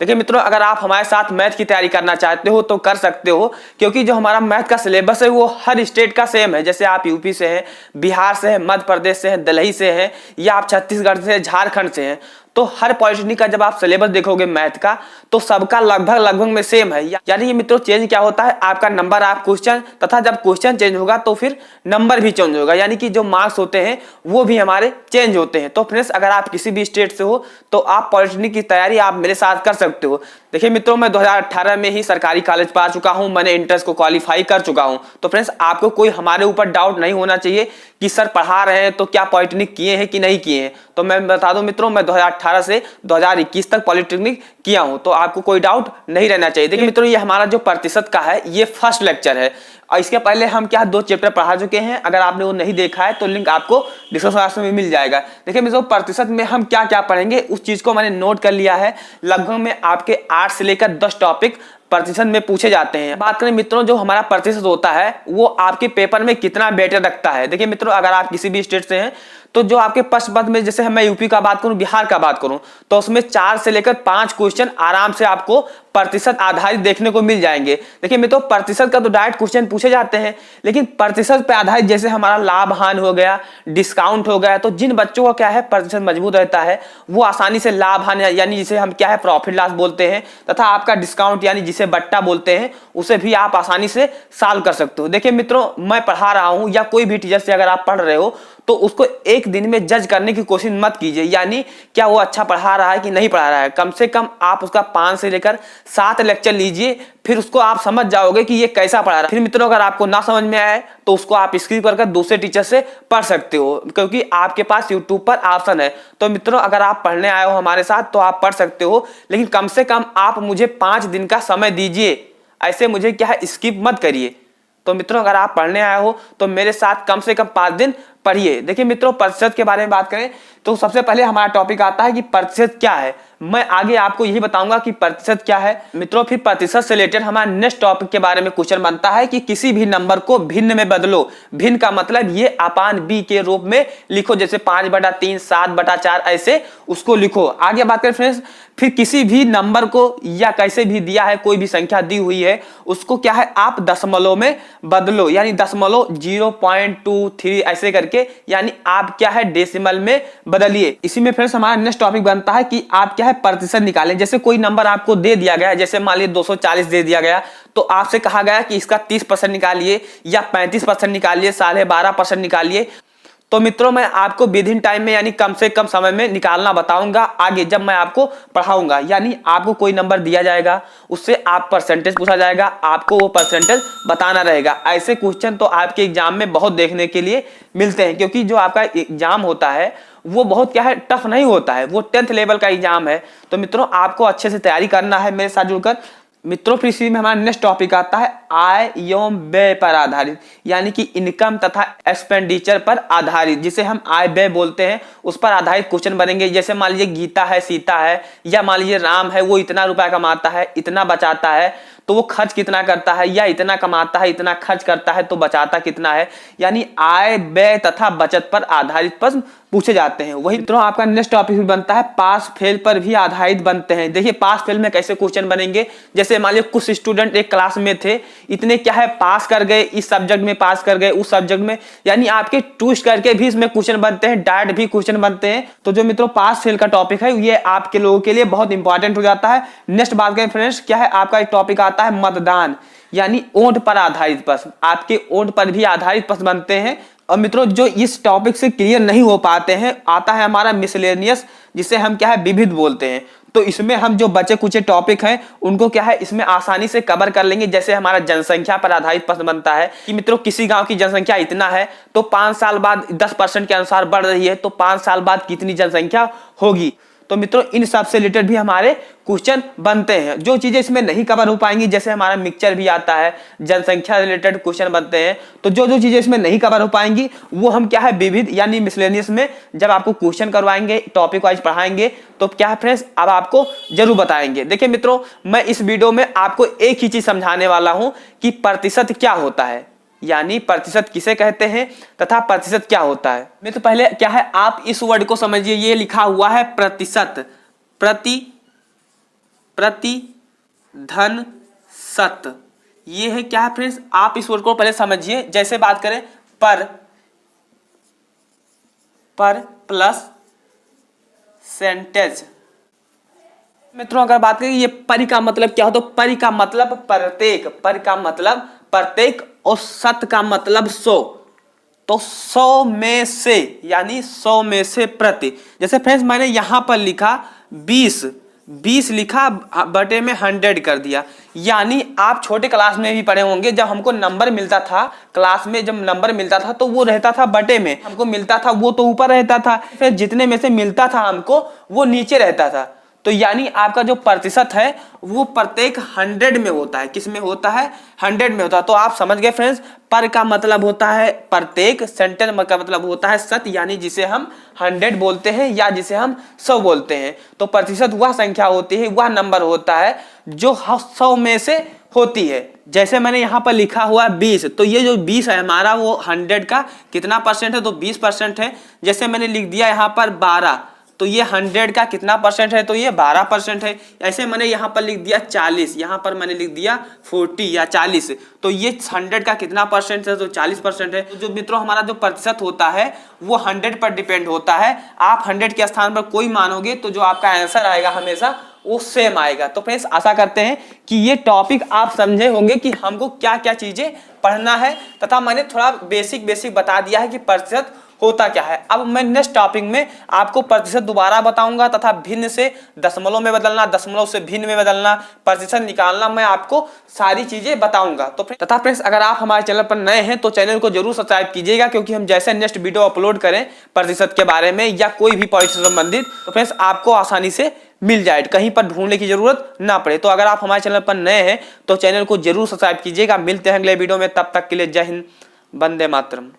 देखिए मित्रों, अगर आप हमारे साथ मैथ की तैयारी करना चाहते हो तो कर सकते हो, क्योंकि जो हमारा मैथ का सिलेबस है वो हर स्टेट का सेम है। जैसे आप यूपी से हैं, बिहार से हैं, मध्य प्रदेश से हैं, दिल्ली से हैं, या आप छत्तीसगढ़ से, झारखंड से हैं, तो हर पॉलिटेक्निक का जब आप सिलेबस देखोगे मैथ का तो सबका लगभग में सेम है। यानी ये मित्रों चेंज क्या होता है, आपका नंबर, आप क्वेश्चन, तथा जब क्वेश्चन चेंज होगा तो फिर नंबर भी चेंज होगा, यानी कि जो मार्क्स होते हैं वो भी हमारे चेंज होते हैं। तो फ्रेंड्स, अगर आप किसी भी स्टेट से हो तो आप पॉलिटेक्निक की तैयारी आप मेरे साथ कर सकते हो। देखिए मित्रों, मैं 2018 में ही सरकारी कॉलेज पा चुका हूं, मैंने इंट्रेंस को क्वालिफाई कर चुका हूं। तो फ्रेंड्स, आपको कोई हमारे ऊपर डाउट नहीं होना चाहिए कि सर पढ़ा रहे हैं तो क्या पॉलिटेक्निक किए हैं कि नहीं किए हैं। तो मैं बता दूं मित्रों, मैं 2018 से 2021 तक पॉलिटेक्निक किया हूं, तो आपको कोई डाउट नहीं रहना चाहिए। देखिए मित्रों, ये हमारा जो प्रतिशत का है ये फर्स्ट लेक्चर है, और इसके पहले हम क्या 2 चैप्टर पढ़ा चुके हैं। अगर आपने वो नहीं देखा है तो लिंक आपको डिस्क्रिप्शन बॉक्स में मिल जाएगा। देखिए मित्रों, प्रतिशत में हम क्या क्या पढ़ेंगे उस चीज को मैंने नोट कर लिया है। लगभग में आपके 8 से लेकर 10 टॉपिक प्रतिशत में पूछे जाते हैं। बात करें मित्रों, जो हमारा प्रतिशत होता है वो आपके पेपर में कितना वेटेज रखता है। देखिए मित्रों, अगर आप किसी भी स्टेट से हैं तो जो आपके प्रश्न पत्र में, जैसे मैं यूपी का बात करूं, बिहार का बात करूं, तो उसमें 4 से लेकर 5 क्वेश्चन आराम से आपको प्रतिशत आधारित देखने को मिल जाएंगे। देखिए मित्रों, प्रतिशत का तो डायरेक्ट क्वेश्चन पूछे जाते हैं, लेकिन प्रतिशत पे आधारित जैसे हमारा लाभ हानि हो गया, डिस्काउंट हो गया, तो जिन बच्चों का क्या है प्रतिशत मजबूत रहता है वो आसानी से लाभ हानि, यानी जिसे हम क्या है प्रॉफिट लॉस बोलते हैं, तथा आपका डिस्काउंट यानी जिसे बट्टा बोलते हैं, उसे भी आप आसानी से सॉल्व कर सकते हो। देखिए मित्रों, मैं पढ़ा रहा हूं या कोई भी टीचर से अगर आप पढ़ रहे हो तो उसको एक दिन में जज करने की कोशिश मत कीजिए, यानी क्या वो अच्छा पढ़ा रहा है कि नहीं पढ़ा रहा है। कम से कम आप उसका 5 से लेकर 7 लेक्चर लीजिए, फिर उसको आप समझ जाओगे कि ये कैसा पढ़ा रहा है। फिर मित्रों, अगर आपको ना समझ में आए तो उसको आप स्किप करके दूसरे टीचर से पढ़ सकते हो, क्योंकि आपके पास यूट्यूब पर ऑप्शन है। तो मित्रों, अगर आप पढ़ने आए हो हमारे साथ तो आप पढ़ सकते हो, लेकिन कम से कम आप मुझे 5 दिन का समय दीजिए। ऐसे मुझे क्या है स्किप मत करिए। तो मित्रों, अगर आप पढ़ने आए हो तो मेरे साथ कम से कम 5 दिन पढ़िए। देखिए मित्रों, प्रतिशत के बारे में बात करें तो सबसे पहले हमारा टॉपिक आता है कि प्रतिशत क्या है। मैं आगे आपको यही बताऊंगा कि प्रतिशत क्या है। मित्रों, फिर प्रतिशत से रिलेटेड हमारा नेक्स्ट टॉपिक के बारे में क्वेश्चन बनता है कि किसी भी नंबर को भिन्न में बदलो। भिन्न का मतलब ये अपान बी के रूप में लिखो, जैसे 5/3, 7/4 ऐसे उसको लिखो। आगे बात करें फ्रेंड्स, फिर किसी भी नंबर को या कैसे भी दिया है, कोई भी संख्या दी हुई है, उसको क्या है आप दशमलव में बदलो, यानी दशमलव 0.23 ऐसे करके, यानी आप क्या है डेसिमल में बदलिए। इसी में फ्रेंड्स हमारा नेक्स्ट टॉपिक बनता है कि आप क्या है प्रतिशत निकालें। जैसे कोई नंबर आपको दे दिया गया है, जैसे मान लीजिए 240 दे दिया गया, तो आपसे कहा गया कि इसका 30% निकालिए या 35% निकालिए, 12.5% निकालिए। तो मित्रों, मैं आपको विद इन टाइम में यानी कम से कम समय में निकालना बताऊंगा आगे जब मैं आपको पढ़ाऊंगा। यानी आपको कोई नंबर दिया जाएगा, उससे आप परसेंटेज पूछा जाएगा, आपको वो परसेंटेज बताना रहेगा। ऐसे क्वेश्चन तो आपके एग्जाम में बहुत देखने के लिए मिलते हैं, क्योंकि जो आपका एग्जाम होता है वो बहुत क्या है टफ नहीं होता है, वो 10th लेवल का एग्जाम है। तो मित्रों, आपको अच्छे से तैयारी करना है मेरे साथ जुड़कर। मित्रों, फिर इसी में हमारा नेक्स्ट टॉपिक आता है आय एवं व्यय पर आधारित, यानी कि इनकम तथा एक्सपेंडिचर पर आधारित, जिसे हम आय व्यय बोलते हैं, उस पर आधारित क्वेश्चन बनेंगे। जैसे मान लीजिए गीता है, सीता है, या मान लीजिए राम है, वो इतना रुपया कमाता है, इतना बचाता है, तो वो खर्च कितना करता है, या इतना कमाता है, इतना खर्च करता है, तो बचाता कितना है। यानी आय व्यय तथा बचत पर आधारित प्रश्न पूछे जाते हैं। वही मित्रों, आपका नेक्स्ट टॉपिक भी बनता है पास फेल पर भी आधारित बनते हैं। देखिए पास फेल में कैसे क्वेश्चन बनेंगे, जैसे मान लीजिए कुछ स्टूडेंट एक क्लास में थे, इतने क्या है पास कर गए, इस सब्जेक्ट में पास कर गए, उस सब्जेक्ट में, यानी आपके ट्विस्ट करके भी इसमें क्वेश्चन बनते हैं, डायरेक्ट भी क्वेश्चन बनते हैं। तो जो मित्रों पास फेल का टॉपिक है ये आपके लोगों के लिए बहुत इंपॉर्टेंट हो जाता है। नेक्स्ट बात करें फ्रेंड्स, क्या है आपका एक टॉपिक आता है मतदान, यानी वोट पर आधारित प्रश्न। आपके वोट पर भी आधारित प्रश्न बनते हैं। और मित्रों, जो इस टॉपिक से क्लियर नहीं हो पाते हैं, आता है हमारा मिसलेनियस, जिसे हम क्या है विविध बोलते हैं। तो इसमें हम जो बचे कुछ टॉपिक हैं उनको क्या है इसमें आसानी से कवर कर लेंगे। जैसे हमारा जनसंख्या पर आधारित प्रश्न बनता है कि मित्रों किसी गांव की जनसंख्या इतना है, तो 5 साल बाद 10% के अनुसार बढ़ रही है, तो 5 साल बाद कितनी जनसंख्या होगी। तो मित्रों, इन सब से रिलेटेड भी हमारे क्वेश्चन बनते हैं। जो चीजें इसमें नहीं कवर हो पाएंगी, जैसे हमारा मिक्सचर भी आता है, जनसंख्या रिलेटेड क्वेश्चन बनते हैं, तो जो चीजें इसमें नहीं कवर हो पाएंगी वो हम क्या है विविध यानी मिसलेनियस में जब आपको क्वेश्चन करवाएंगे, टॉपिक वाइज पढ़ाएंगे, तो क्या है फ्रेंड्स अब आपको जरूर बताएंगे। देखिए मित्रों, मैं इस वीडियो में आपको एक ही चीज समझाने वाला हूं कि प्रतिशत क्या होता है, यानी प्रतिशत किसे कहते हैं तथा प्रतिशत क्या होता है। मैं तो पहले क्या है आप इस वर्ड को समझिए, ये लिखा हुआ है प्रतिशत, प्रति धन शत। ये है क्या है फ्रेंड्स, आप इस वर्ड को पहले समझिए। जैसे बात करें पर प्लस सेंटेज। मित्रों अगर बात करें ये परि का मतलब क्या हो, तो परि का मतलब प्रत्येक, परि का मतलब प्रत्येक और शत का मतलब 100। तो 100 में से यानी 100 में से प्रति। जैसे फ्रेंड्स मैंने यहां पर लिखा 20 लिखा बटे में 100 कर दिया। यानी आप छोटे क्लास में भी पढ़े होंगे, जब हमको नंबर मिलता था क्लास में, जब नंबर मिलता था तो वो रहता था बटे में, हमको मिलता था वो तो ऊपर रहता था, फिर जितने में से मिलता था हमको वो नीचे रहता था। तो यानी आपका जो प्रतिशत है वो प्रत्येक 100 में होता है। किस में होता है? 100 में होता है। तो आप समझ गए फ्रेंड्स, पर का मतलब होता है प्रत्येक, सेंटेज का मतलब होता है शत, यानी जिसे हम 100 बोलते हैं या जिसे हम 100 बोलते हैं। तो प्रतिशत वह संख्या होती है, वह नंबर होता है जो 100 में से होती है। जैसे मैंने यहाँ पर लिखा हुआ 20, तो ये जो 20 है हमारा वो 100 का कितना परसेंट है, तो 20% है। जैसे मैंने लिख दिया यहाँ पर 12, तो ये 100 का कितना परसेंट है, तो ये 12% है। ऐसे मैंने यहाँ पर लिख दिया 40, यहाँ पर मैंने लिख दिया 40 या 40, तो ये 100 का कितना परसेंट है, तो 40% है। तो जो मित्रों हमारा जो प्रतिशत होता है वो 100 पर डिपेंड होता है। आप 100 के स्थान पर कोई मानोगे तो जो आपका आंसर आएगा हमेशा वो सेम आएगा। तो फ्रेंड्स आशा करते हैं कि ये टॉपिक आप समझे होंगे कि हमको क्या क्या चीजें पढ़ना है, तथा मैंने थोड़ा बेसिक बता दिया है कि प्रतिशत होता क्या है। अब मैं नेक्स्ट टॉपिक में आपको प्रतिशत दोबारा बताऊंगा, तथा भिन्न से दशमलव में बदलना, दशमलव से भिन्न में बदलना, प्रतिशत निकालना, मैं आपको सारी चीजें बताऊंगा। तो तथा फ्रेंड्स अगर आप हमारे चैनल पर नए हैं तो चैनल को जरूर सब्सक्राइब कीजिएगा, क्योंकि हम जैसे नेक्स्ट वीडियो अपलोड करें प्रतिशत के बारे में या कोई भी पॉइंट से संबंधित, तो फ्रेंड्स आपको आसानी से मिल जाए, कहीं पर ढूंढने की जरूरत ना पड़े। तो अगर आप हमारे चैनल पर नए हैं तो चैनल को जरूर सब्सक्राइब कीजिएगा। मिलते हैं अगले वीडियो में, तब तक के लिए जय हिंद, वंदे मातरम।